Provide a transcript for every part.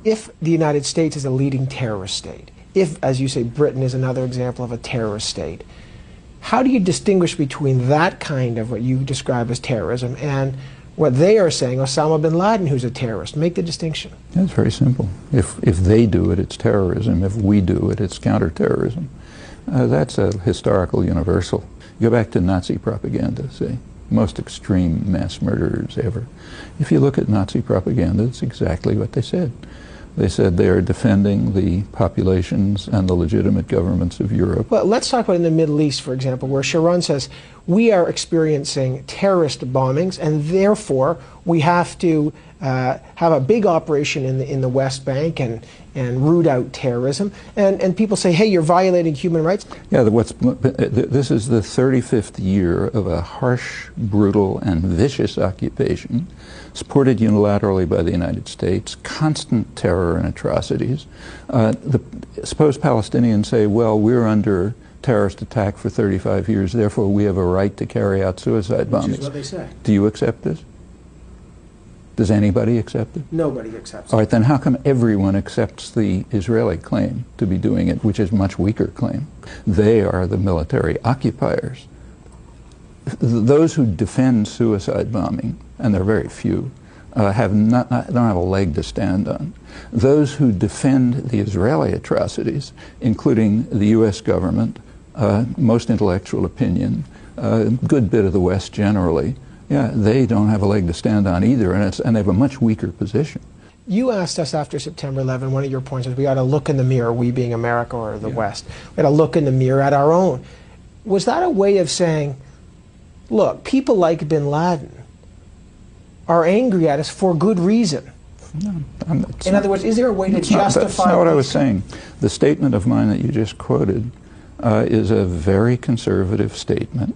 If the United States is a leading terrorist state, if, as you say, Britain is another example of a terrorist state, how do you distinguish between that kind of what you describe as terrorism and what they are saying, Osama bin Laden, who's a terrorist? Make the distinction. It's very simple. If they do it, it's terrorism. If we do it, it's counterterrorism. That's a historical universal. Go back to Nazi propaganda, say, most extreme mass murderers ever. If you look at Nazi propaganda, it's exactly what they said. They said they are defending the populations and the legitimate governments of Europe. Well, let's talk about in the Middle East, for example, where Sharon says, we are experiencing terrorist bombings, and therefore we have to have a big operation in the West Bank and root out terrorism. And people say, hey, you're violating human rights. Yeah, this is the 35th year of a harsh, brutal, and vicious occupation, supported unilaterally by the United States, constant terror and atrocities. Suppose Palestinians say, well, we're under terrorist attack for 35 years, therefore we have a right to carry out suicide bombings. Which is what they say. Do you accept this? Does anybody accept it? Nobody accepts it. All right, then how come everyone accepts the Israeli claim to be doing it, which is a much weaker claim? They are the military occupiers. Those who defend suicide bombing, and there are very few, don't have a leg to stand on. Those who defend the Israeli atrocities, including the U.S. government, most intellectual opinion, a good bit of the West generally, yeah, they don't have a leg to stand on either, and they have a much weaker position. You asked us after September 11, one of your points is we ought to look in the mirror, we being America or the West, we ought to look in the mirror at our own. Was that a way of saying, look, people like bin Laden are angry at us for good reason? No, in other words, is there a way to justify... That's not what I was saying. The statement of mine that you just quoted is a very conservative statement.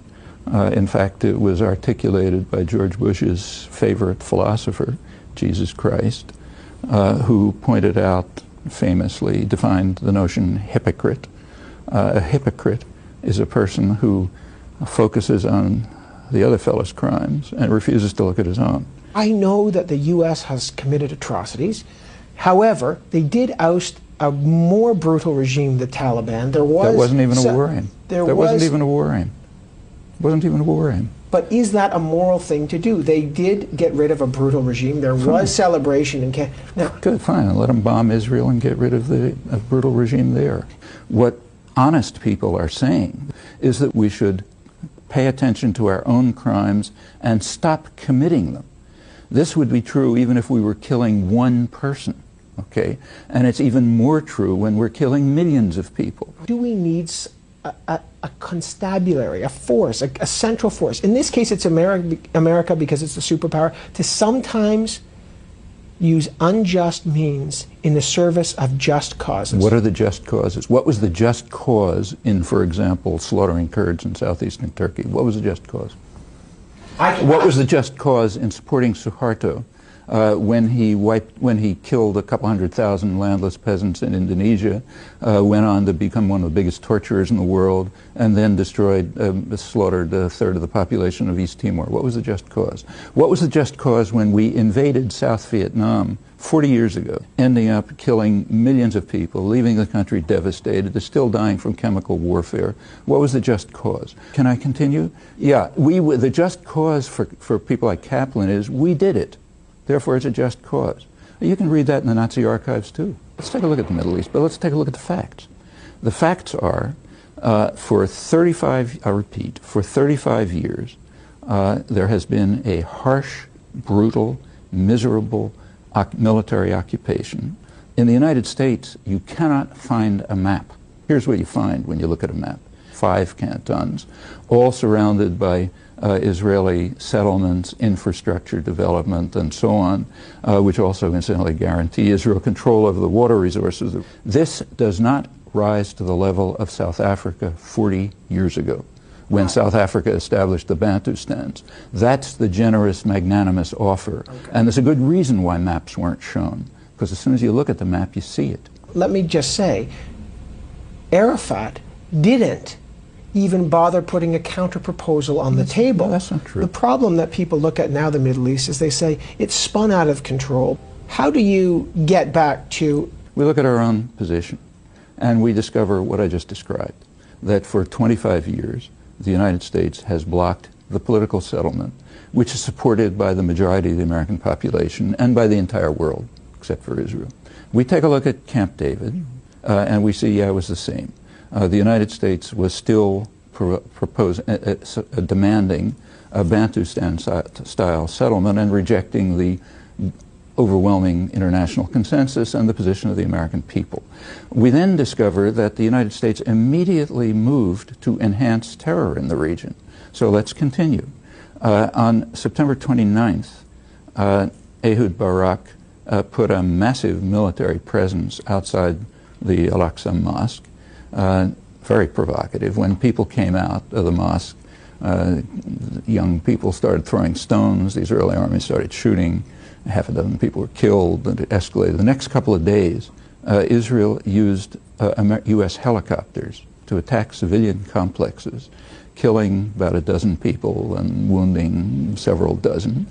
In fact, it was articulated by George Bush's favorite philosopher, Jesus Christ, who pointed out, famously, defined the notion hypocrite. A hypocrite is a person who focuses on the other fellow's crimes and refuses to look at his own. I know that the U.S. has committed atrocities. However, they did oust a more brutal regime, the Taliban. There wasn't even a war aim. There wasn't even a war aim. Wasn't even a war aim. But is that a moral thing to do? They did get rid of a brutal regime. There was celebration in Canada. Now, good, fine. Let them bomb Israel and get rid of the brutal regime there. What honest people are saying is that we should pay attention to our own crimes and stop committing them. This would be true even if we were killing one person, okay? And it's even more true when we're killing millions of people. Do we need a constabulary, a force, a central force? In this case, it's America because it's a superpower, to sometimes use unjust means in the service of just causes. What are the just causes? What was the just cause in, for example, slaughtering Kurds in southeastern Turkey? What was the just cause? What was the just cause in supporting Suharto when he killed a couple 100,000 landless peasants in Indonesia, went on to become one of the biggest torturers in the world, and then slaughtered a third of the population of East Timor? What was the just cause? What was the just cause when we invaded South Vietnam 40 years ago, ending up killing millions of people, leaving the country devastated? They're still dying from chemical warfare. What was the just cause? Can I continue? Yeah, the just cause for people like Kaplan is we did it. Therefore, it's a just cause. You can read that in the Nazi archives, too. Let's take a look at the Middle East, but let's take a look at the facts. The facts are, for 35 years, there has been a harsh, brutal, miserable military occupation. In the United States, you cannot find a map. Here's what you find when you look at a map. 5 cantons, all surrounded by Israeli settlements, infrastructure development, and so on, which also incidentally guarantee Israel control over the water resources. This does not rise to the level of South Africa 40 years ago, when South Africa established the Bantustans. That's the generous, magnanimous offer. Okay. And there's a good reason why maps weren't shown, because as soon as you look at the map, you see it. Let me just say, Arafat didn't even bother putting a counter-proposal on the table. No, that's not true. The problem that people look at now, the Middle East, is they say it's spun out of control. How do you get back to... We look at our own position, and we discover what I just described, that for 25 years, the United States has blocked the political settlement, which is supported by the majority of the American population and by the entire world, except for Israel. We take a look at Camp David, and we see, yeah, it was the same. The United States was still demanding a Bantustan-style settlement and rejecting the overwhelming international consensus and the position of the American people. We then discover that the United States immediately moved to enhance terror in the region. So let's continue. On September 29th, Ehud Barak put a massive military presence outside the Al-Aqsa Mosque, very provocative. When people came out of the mosque, young people started throwing stones, the Israeli army started shooting, half a dozen people were killed, and it escalated. The next couple of days, Israel used U.S. helicopters to attack civilian complexes, killing about a dozen people and wounding several dozen.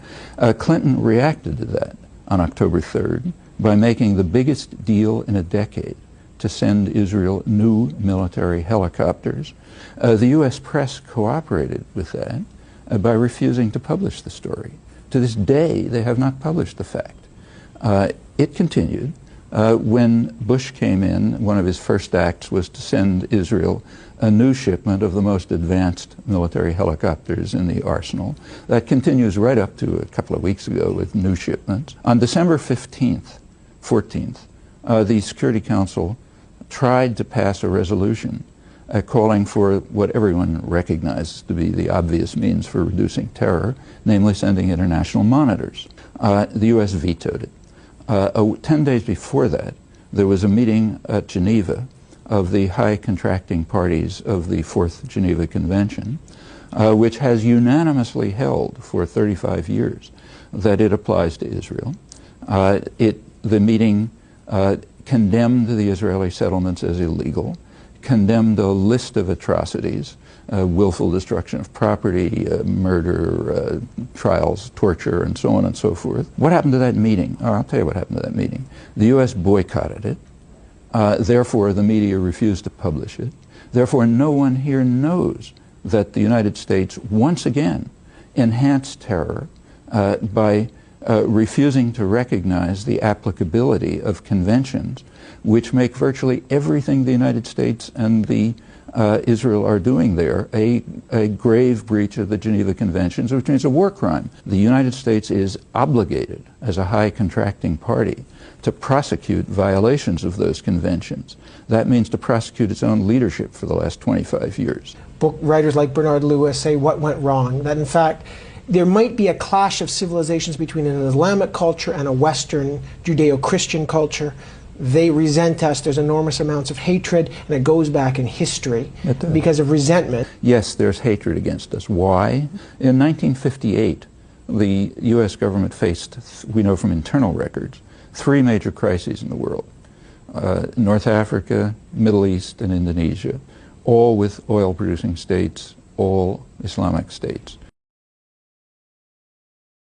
Clinton reacted to that on October 3rd by making the biggest deal in a decade to send Israel new military helicopters. The U.S. press cooperated with that by refusing to publish the story. To this day, they have not published the fact. It continued. When Bush came in, one of his first acts was to send Israel a new shipment of the most advanced military helicopters in the arsenal. That continues right up to a couple of weeks ago with new shipments. On December 14th, the Security Council tried to pass a resolution calling for what everyone recognizes to be the obvious means for reducing terror, namely sending international monitors. The U.S. vetoed it. 10 days before that, there was a meeting at Geneva of the high contracting parties of the Fourth Geneva Convention, which has unanimously held for 35 years that it applies to Israel. The meeting condemned the Israeli settlements as illegal, condemned a list of atrocities, willful destruction of property, murder, trials, torture, and so on and so forth. What happened to that meeting? Oh, I'll tell you what happened to that meeting. The U.S. boycotted it. Therefore, the media refused to publish it. Therefore, no one here knows that the United States once again enhanced terror by refusing to recognize the applicability of conventions which make virtually everything the United States and the Israel are doing there a grave breach of the Geneva Conventions, which means a war crime. The United States is obligated as a high contracting party to prosecute violations of those conventions. That means to prosecute its own leadership for the last 25 years. Book writers like Bernard Lewis say what went wrong, that in fact there might be a clash of civilizations between an Islamic culture and a Western Judeo-Christian culture. They resent us, there's enormous amounts of hatred, and it goes back in history because of resentment. Yes, there's hatred against us. Why? In 1958, the U.S. government faced, we know from internal records, 3 major crises in the world. North Africa, Middle East, and Indonesia, all with oil-producing states, all Islamic states.